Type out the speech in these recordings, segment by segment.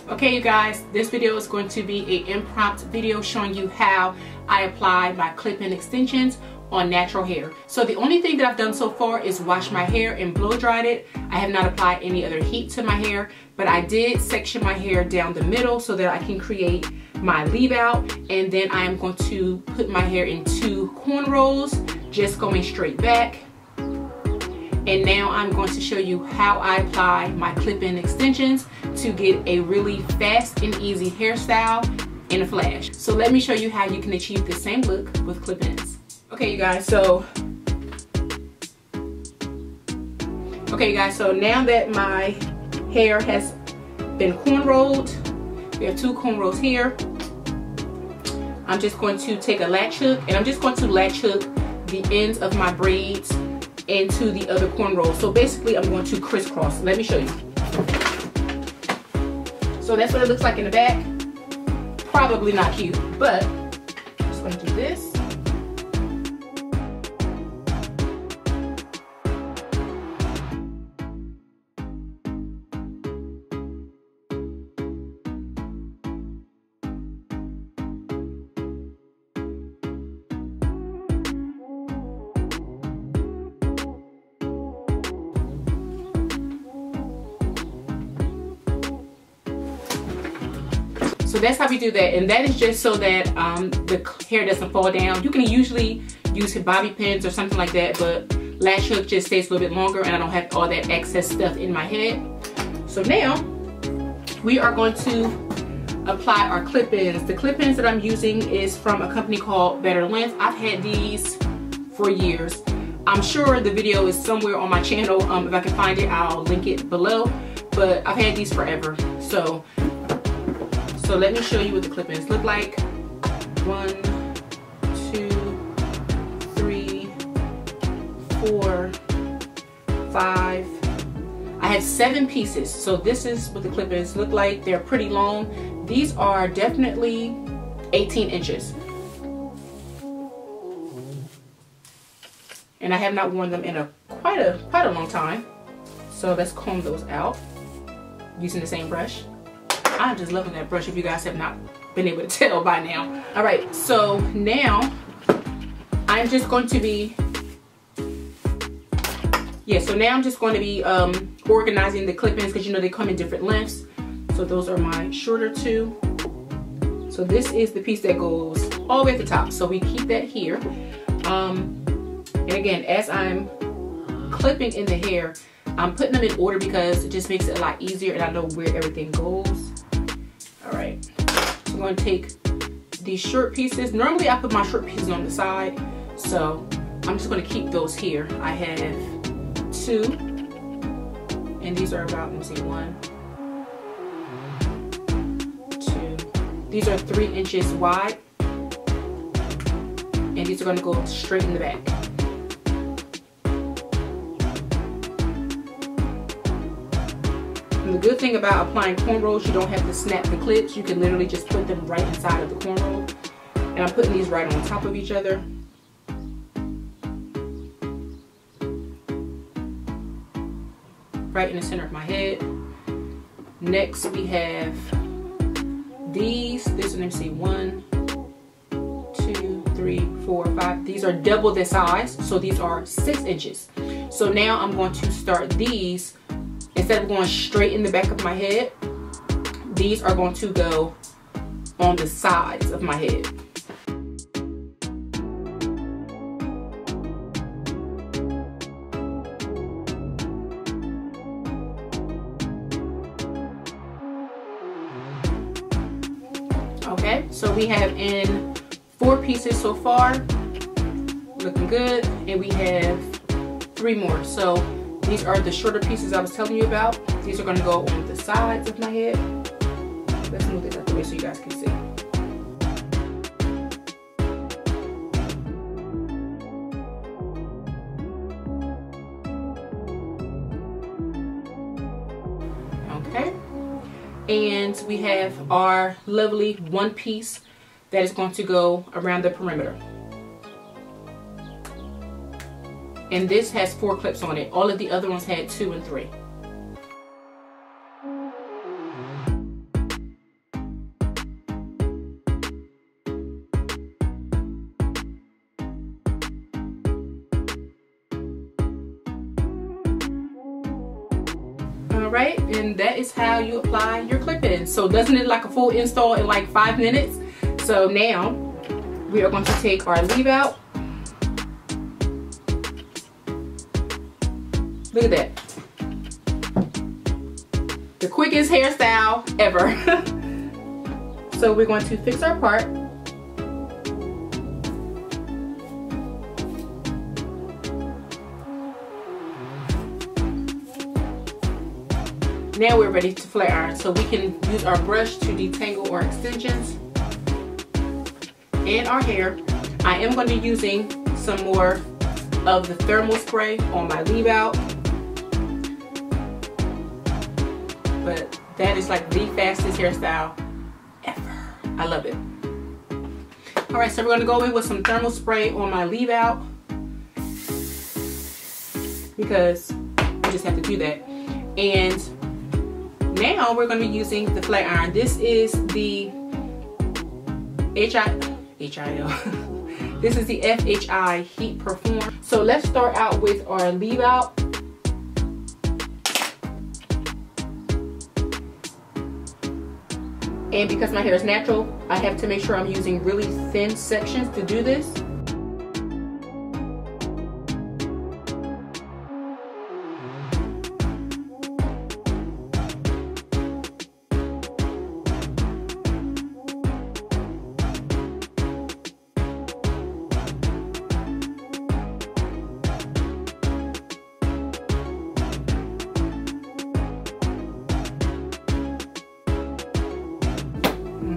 Okay, you guys, this video is going to be an impromptu video showing you how I apply my clip-in extensions on natural hair. So the only thing that I've done so far is wash my hair and blow dried it. I have not applied any other heat to my hair, but I did section my hair down the middle so that I can create my leave out, and then I am going to put my hair in 2 cornrows, just going straight back. And now I'm going to show you how I apply my clip-in extensions to get a really fast and easy hairstyle in a flash. So let me show you how you can achieve the same look with clip-ins. Okay, you guys, so now that my hair has been cornrowed, we have 2 cornrows here. I'm just going to take a latch hook and I'm just going to latch hook the ends of my braids into the other cornrows. So basically I'm going to crisscross. Let me show you. So that's what it looks like in the back. Probably not cute, but I'm just going to do this. So that's how we do that, and that is just so that the hair doesn't fall down. You can usually use bobby pins or something like that, but latch hook just stays a little bit longer and I don't have all that excess stuff in my head. So now we are going to apply our clip-ins. The clip-ins that I'm using is from a company called Better Length. I've had these for years. I'm sure the video is somewhere on my channel. If I can find it, I'll link it below, but I've had these forever. So let me show you what the clip-ins look like. 1, 2, 3, 4, 5. I have 7 pieces. So this is what the clip-ins look like. They're pretty long. These are definitely 18 inches. And I have not worn them in quite a long time. So let's comb those out using the same brush. I'm just loving that brush if you guys have not been able to tell by now. All right, so now I'm just going to be, organizing the clip-ins because you know they come in different lengths. So those are my shorter 2. So this is the piece that goes all the way at the top. So we keep that here. And again, as I'm clipping in the hair, I'm putting them in order because it just makes it a lot easier and I know where everything goes. Alright, so I'm going to take these short pieces. Normally I put my short pieces on the side, so I'm just going to keep those here. I have 2, and these are about, let me see, 1, 2. These are 3 inches wide, and these are going to go straight in the back. And the good thing about applying cornrows, you don't have to snap the clips. You can literally just put them right inside of the cornrow. And I'm putting these right on top of each other. Right in the center of my head. Next we have these. This one, let me see, 1, 2, 3, 4, 5. These are double the size, so these are 6 inches. So now I'm going to start these. Instead of going straight in the back of my head, these are going to go on the sides of my head. Okay, so we have in 4 pieces so far, looking good, and we have 3 more. So these are the shorter pieces I was telling you about. These are going to go on the sides of my head. Let's move this out the way so you guys can see. Okay. And we have our lovely 1 piece that is going to go around the perimeter. And this has 4 clips on it. All of the other ones had 2 and 3. right, and that is how you apply your clip-ins. So doesn't it like a full install in like 5 minutes? So now we are going to take our leave out. Look at that. The quickest hairstyle ever. So we're going to fix our part. Now we're ready to flat iron, so we can use our brush to detangle our extensions and our hair. I am going to be using some more of the thermal spray on my leave out, but that is like the fastest hairstyle ever. I love it. All right, so we're going to go in with some thermal spray on my leave out because we just have to do that. And now we're going to be using the flat iron. This is the HIL. This is the FHI Heat Perform. So let's start out with our leave out. And because my hair is natural, I have to make sure I'm using really thin sections to do this.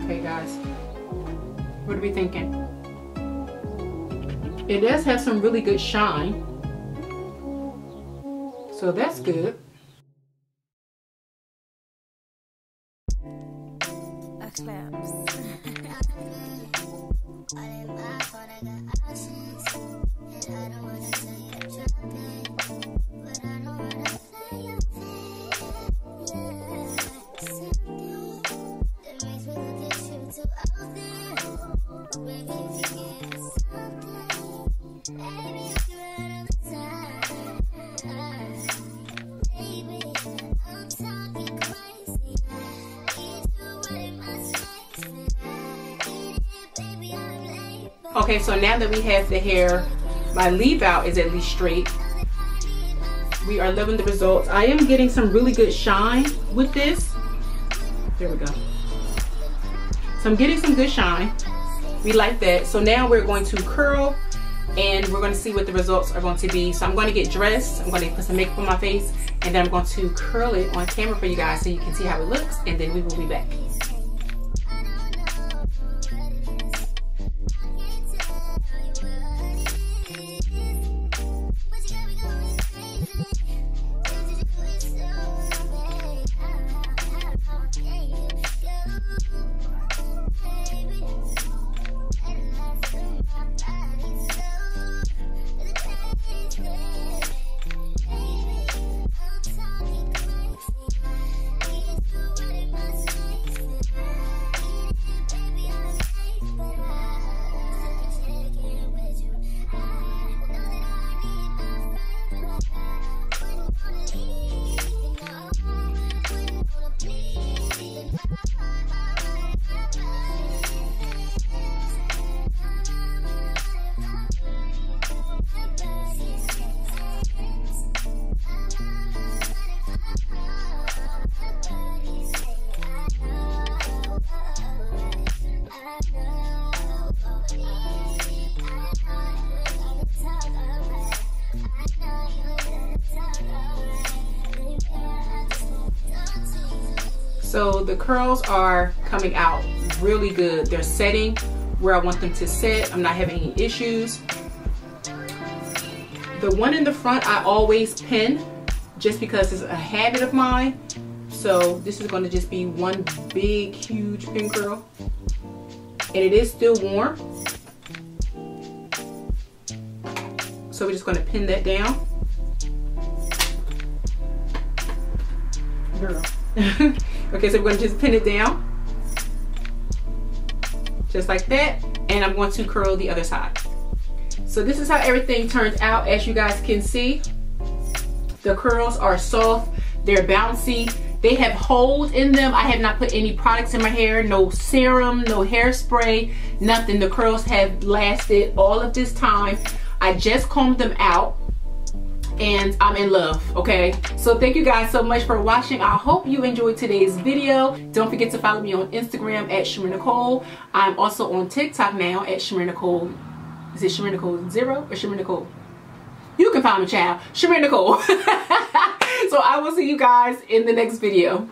Okay guys, what are we thinking? It does have some really good shine, so that's good. Okay, so now that we have the hair, my leave out is at least straight. We are loving the results. I am getting some really good shine with this. There we go. So I'm getting some good shine. We like that. So now we're going to curl and we're going to see what the results are going to be. So I'm going to get dressed. I'm going to put some makeup on my face and then I'm going to curl it on camera for you guys so you can see how it looks, and then we will be back. So the curls are coming out really good. They're setting where I want them to sit. I'm not having any issues. The one in the front I always pin just because it's a habit of mine. So this is going to just be one big huge pin curl. And it is still warm. So we're just going to pin that down. Girl. Okay, so we're going to just pin it down. Just like that. And I'm going to curl the other side. So this is how everything turns out. As you guys can see, the curls are soft. They're bouncy. They have holes in them. I have not put any products in my hair, no serum, no hairspray, nothing. The curls have lasted all of this time. I just combed them out and I'm in love, okay? So thank you guys so much for watching. I hope you enjoyed today's video. Don't forget to follow me on Instagram at ChimereNicole. I'm also on TikTok now at ChimereNicole. Is it ChimereNicole 0 or ChimereNicole? You can find me, child. ChimereNicole. So I will see you guys in the next video.